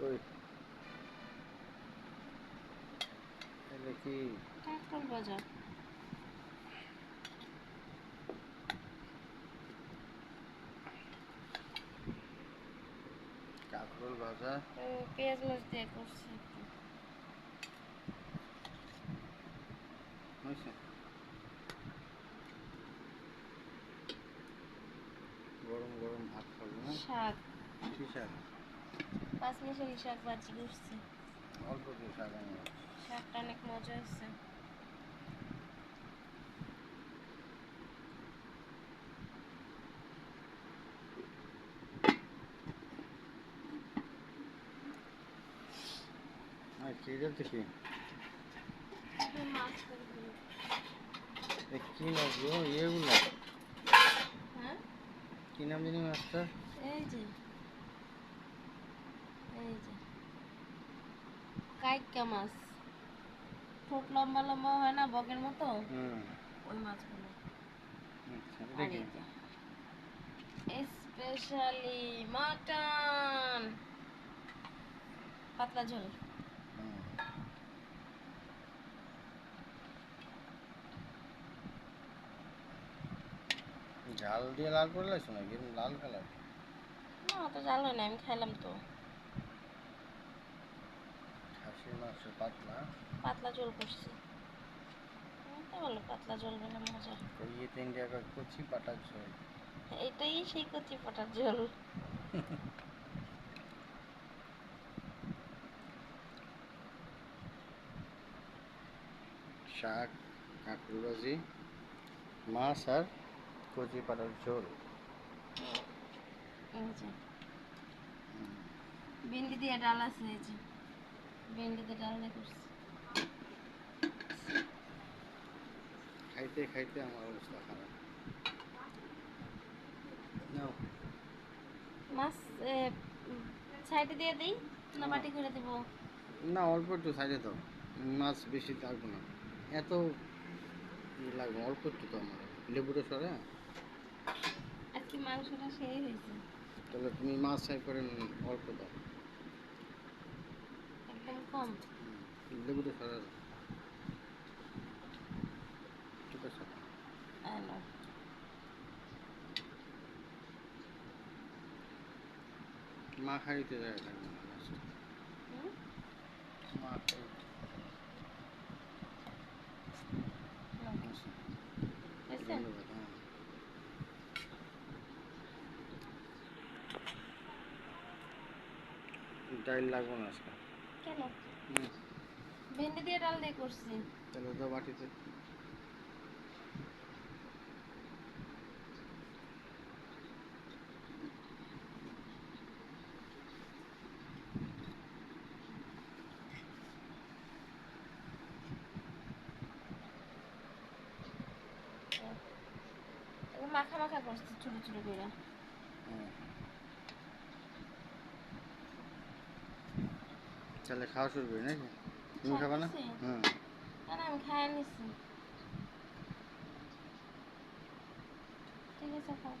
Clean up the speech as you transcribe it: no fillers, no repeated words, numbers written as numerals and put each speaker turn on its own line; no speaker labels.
কই এটা কি
কাঁকরোল ভাজা।
কাঁকরোল ভাজা
পেঁয়াজ মাছ দিয়ে করছি একটু।
হয়েছে গরম গরম ভাত খাবো না।
শাক,
কি শাক?
পাঁচমিশালি শাক ভাজি করছি।
অল্প দিয়ে শাক আনবো।
শাকটা অনেক মজা হয়েছে।
আর কি করতে কি
মাছ করবো।
কি মাছ গো ইয়েগুলো?
হ্যাঁ,
কি নাম জানি মাছটা?
এই যে এই যে কাইক্কা মাছ, ঠোঁট লম্বা লম্বা হয় না বগের মতো,
হুম
ওই মাছগুলো।
আচ্ছা এটা
আর
কি?
এই যে স্পেশালি মাটন, পাতলা ঝোল।
হুম, ঝাল দিয়ে লাল করে লাগছো নাকি লাল কালার?
না অত জাল হয় না, আমি খাইলাম তো।
খাসির মাংস পাতলা।
পাতলা ঝোল করছি, তো বলো পাতলা ঝোল বলে মজা।
ये तो इंडिया का कुछ ही पटा झोल।
এটাই সেই কচি পাটার ঝোল।
শাক, কাঁকড়ি ভাজি, মাছ আর কচি পাটার ঝোল।
এই যে ভেন্ডি দিয়ে ডাল আছে, এই যে ভেন্ডি দিয়ে ডাল দিয়ে করছি।
খাইতে খাইতে আমার অবস্থা খারাপ। নাও
মাছ সাইডে দিয়ে দিই না বাটি করে দেবো?
না অল্প একটু সাইডে দাও, মাছ বেশি লাগবে না, এত লাগবে অল্প একটু তো আমার লেবুটা সরে।
আর কি মাংসটা সেই হয়েছে,
তাহলে তুমি মাছ সাইড করে অল্প দাও।
একদম কম।
লেবুটা সরে দাও। ঠিক আছে
আলো
মা খাইতে যায় লাগবে না মাছটা। মা খাইতে আচ্ছা, ধন্যবাদ। হ্যাঁ ডাইল লাগবে না আজকে।
কেন? ভেন্ডি দিয়ে ডাল দিয়ে করছি।
তাহলে দাও বাটিতে।
মাখা মাখা করছি ছোট ছোট করে।
তাহলে খাওয়া শুরু করি নাকি? তুমি খাবে না?
ছাড়তেছি
হুম
না, আমি খাইয়ে নিছি। ঠিক আছে খাও।